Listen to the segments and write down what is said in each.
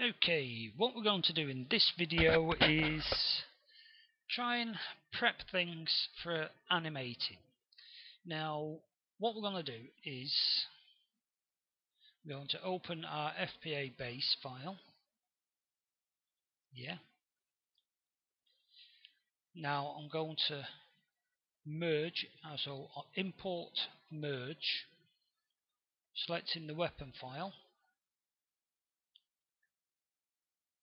Okay, what we're going to do in this video is try and prep things for animating. Now, what we're going to do is we're going to open our FPA base file. Now I'm going to merge, so import merge, selecting the weapon file.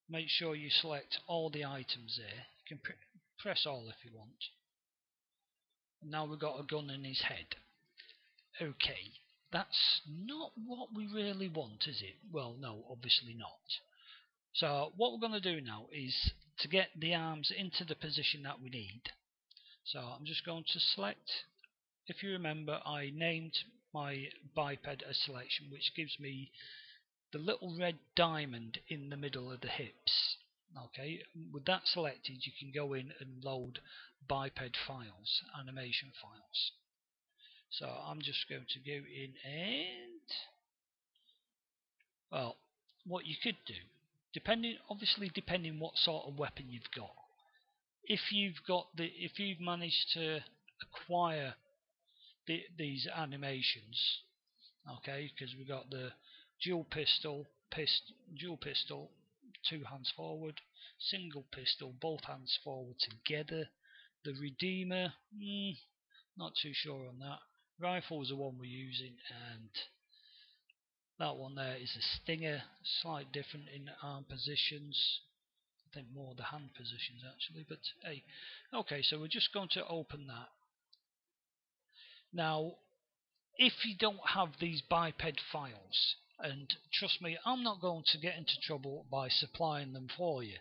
Make sure you select all the items there. You can press all if you want. Now we've got a gun in his head. Okay, that's not what we really want, is it? Well, no, obviously not. So what we're going to do now is to get the arms into the position that we need. So I'm just going to select, if you remember, I named my biped a selection, which gives me the little red diamond in the middle of the hips. Okay, with that selected, you can go in and load biped files, animation files. So I'm just going to go in and, well, what you could do, depending what sort of weapon you've got. If you've managed to acquire these animations, okay, because we've got the dual pistol, two hands forward, single pistol, both hands forward together. The Redeemer, not too sure on that. Rifle is the one we're using, and that one there is a Stinger, slight different in arm positions. I think more the hand positions actually, but hey, okay, so we're just going to open that. Now, if you don't have these biped files, and trust me, I'm not going to get into trouble by supplying them for you.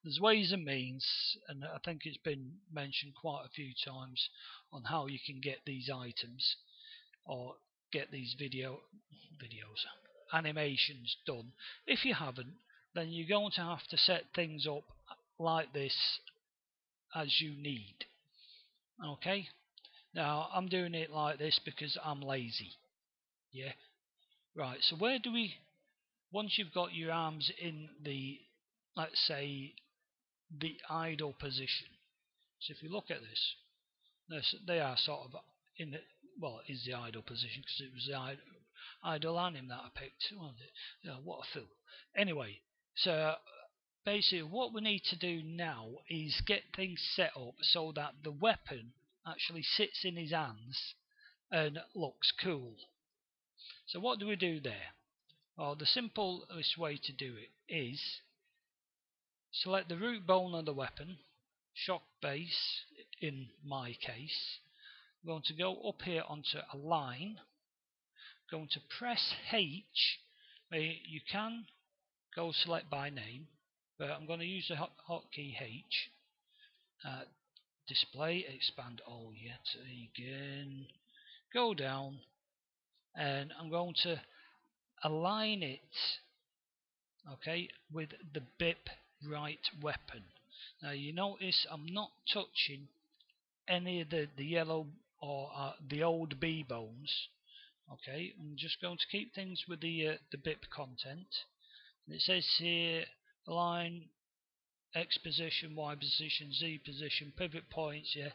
There's ways and means, and I think it's been mentioned quite a few times on how you can get these items or get these animations done. If you haven't, then you're going to have to set things up like this as you need. Okay, now I'm doing it like this because I'm lazy. Yeah, right, so where do we, once you've got your arms in the, let's say, the idle position, so if you look at this, they are sort of in the, well, it is the idle position because it was the idle anim that I picked, wasn't it? Yeah, what a fool. Anyway, so basically what we need to do now is get things set up so that the weapon actually sits in his hands and looks cool. So what do we do there? Well, the simplest way to do it is select the root bone of the weapon, shock base in my case. I'm going to go up here onto align, going to press H. You can go select by name, but I'm going to use the hotkey H. Display, expand all yet again, go down, and I'm going to align it, okay, with the BIP right weapon. Now you notice I'm not touching any of the yellow or the old B bones. Okay, I'm just going to keep things with the BIP content. And it says here align X position, Y position, Z position, pivot points. Yeah,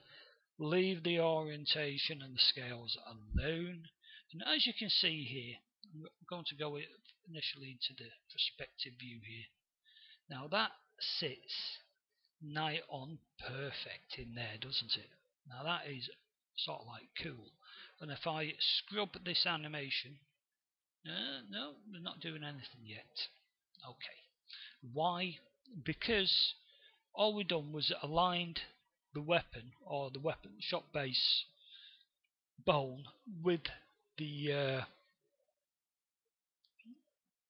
leave the orientation and the scales alone. And as you can see here, I'm going to go initially into the perspective view here. Now that sits nigh on perfect in there, doesn't it? Now that is sort of like cool. And if I scrub this animation, no, they're not doing anything yet. Okay. Why? Because all we done was aligned the weapon or the weapon shot base bone with the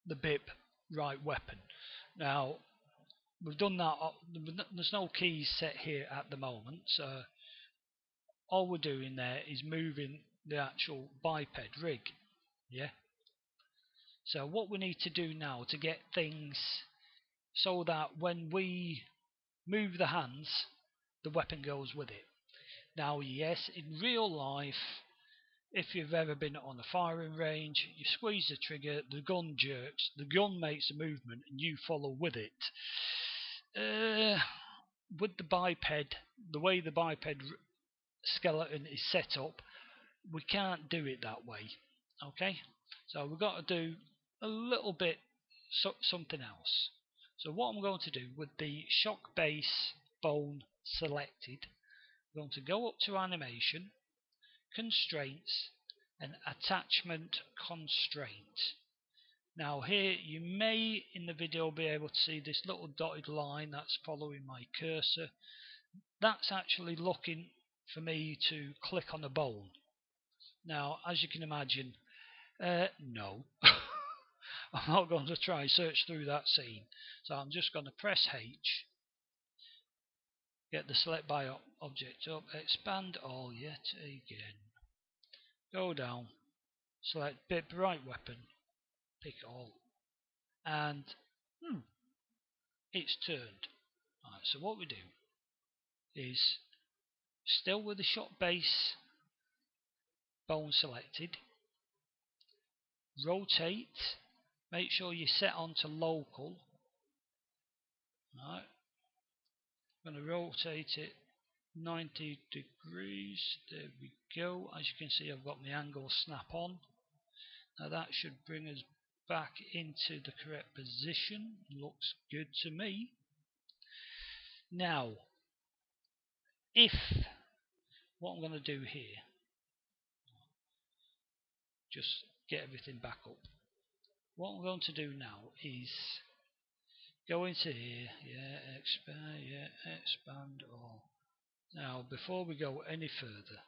BIP right weapon. Now we've done that. There's no keys set here at the moment, so all we're doing there is moving the actual biped rig. Yeah. So what we need to do now to get things so that when we move the hands, the weapon goes with it. Now, yes, in real life, if you've ever been on a firing range, you squeeze the trigger, the gun jerks, the gun makes a movement, and you follow with it. With the biped, the way the biped skeleton is set up, we can't do it that way. Okay, so we've got to do a little bit something else. So what I'm going to do with the shock base bone selected, I'm going to go up to animation, constraints, and attachment constraint. Now here you may in the video be able to see this little dotted line that's following my cursor. That's actually looking for me to click on a bone. Now as you can imagine, no. I'm not going to try and search through that scene. So I'm just going to press H, get the select by object up, expand all yet again. Go down, select bit right weapon, pick all, and it's turned. Right, so what we do is, still with the shot base bone selected, rotate, make sure you set onto local. Right, I'm going to rotate it 90 degrees. There we go. As you can see, I've got my angle snap on. Now that should bring us back into the correct position. Looks good to me. Now, if what I'm going to do here, just get everything back up. What I'm going to do now is go into here, expand all. Now, before we go any further,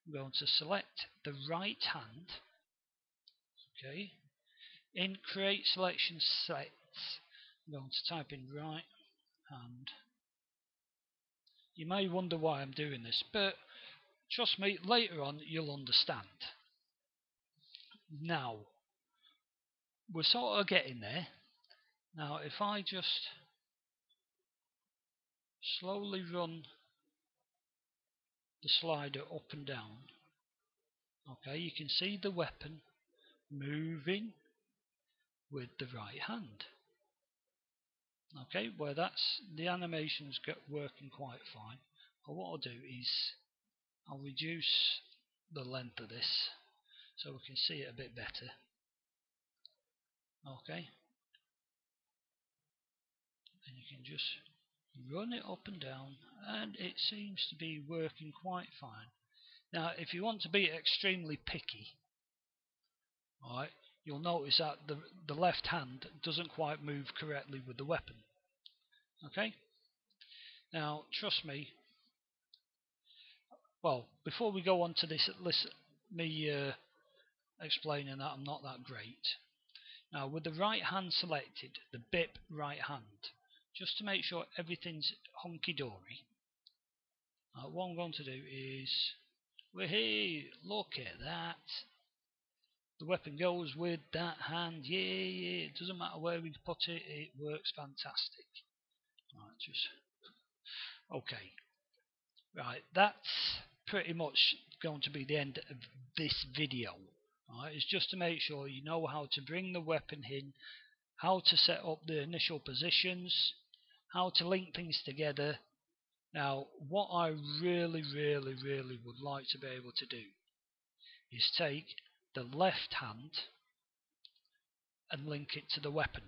I'm going to select the right hand. Okay. In create selection sets, I'm going to type in right hand. You may wonder why I'm doing this, but trust me, later on you'll understand. Now, we're sort of getting there. Now, if I just slowly run the slider up and down, okay, you can see the weapon moving with the right hand. Okay, well that's the animation's working quite fine. But what I'll do is I'll reduce the length of this so we can see it a bit better. Okay, and you can just run it up and down, and it seems to be working quite fine. Now, if you want to be extremely picky, alright, you'll notice that the left hand doesn't quite move correctly with the weapon. Okay, now trust me. Well, before we go on to this, me explaining that I'm not that great. Now, with the right hand selected, the BIP right hand, just to make sure everything's hunky-dory, what I'm going to do is, hey, look at that. The weapon goes with that hand, yeah, it doesn't matter where we put it, it works fantastic. Right, just, okay. Right, that's pretty much going to be the end of this video. Right, it's just to make sure you know how to bring the weapon in, how to set up the initial positions, how to link things together. Now, what I really would like to be able to do is take the left hand and link it to the weapon.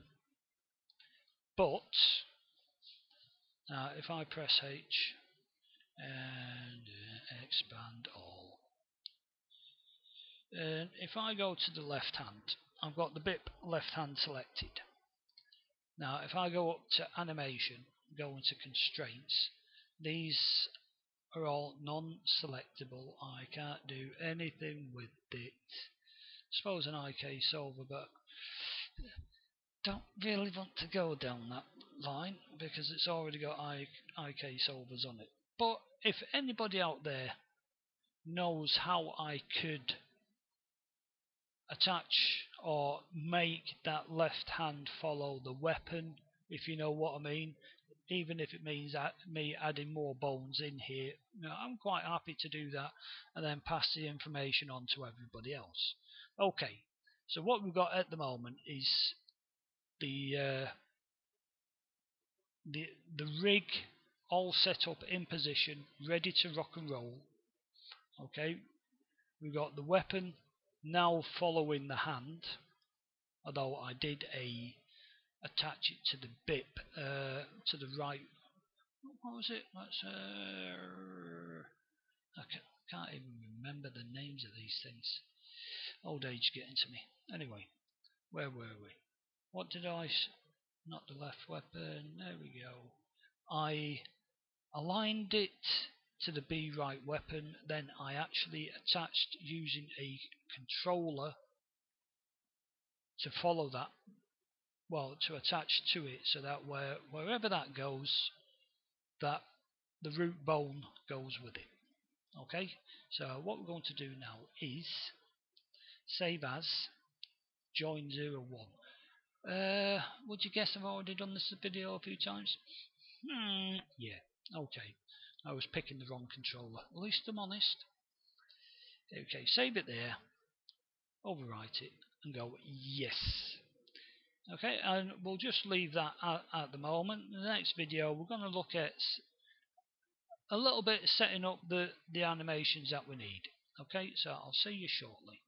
But now, if I press H and expand all, and if I go to the left hand, I've got the BIP left hand selected. Now, if I go up to animation, go into constraints, these are all non-selectable. I can't do anything with it. I suppose an IK solver, but don't really want to go down that line because it's already got IK solvers on it. But if anybody out there knows how I could attach or make that left hand follow the weapon, if you know what I mean, even if it means me adding more bones in here. I'm quite happy to do that and then pass the information on to everybody else. Okay, so what we've got at the moment is the rig all set up in position, ready to rock and roll. Okay, we've got the weapon now following the hand, although I did attach it to the bip to the right. What was it? I can't even remember the names of these things. Old age getting to me. Anyway, where were we? What did I? Not the left weapon. There we go. I aligned it to the B right weapon. Then I actually attached using a controller to follow that. Well, to attach to it so that wherever that goes, that the root bone goes with it. Okay, so what we're going to do now is save as join 01. Would you guess I've already done this video a few times? Yeah, okay. I was picking the wrong controller. At least I'm honest. Okay, save it there, overwrite it, and go yes. Okay, and we'll just leave that at the moment. In the next video, we're going to look at a little bit setting up the animations that we need. Okay, so I'll see you shortly.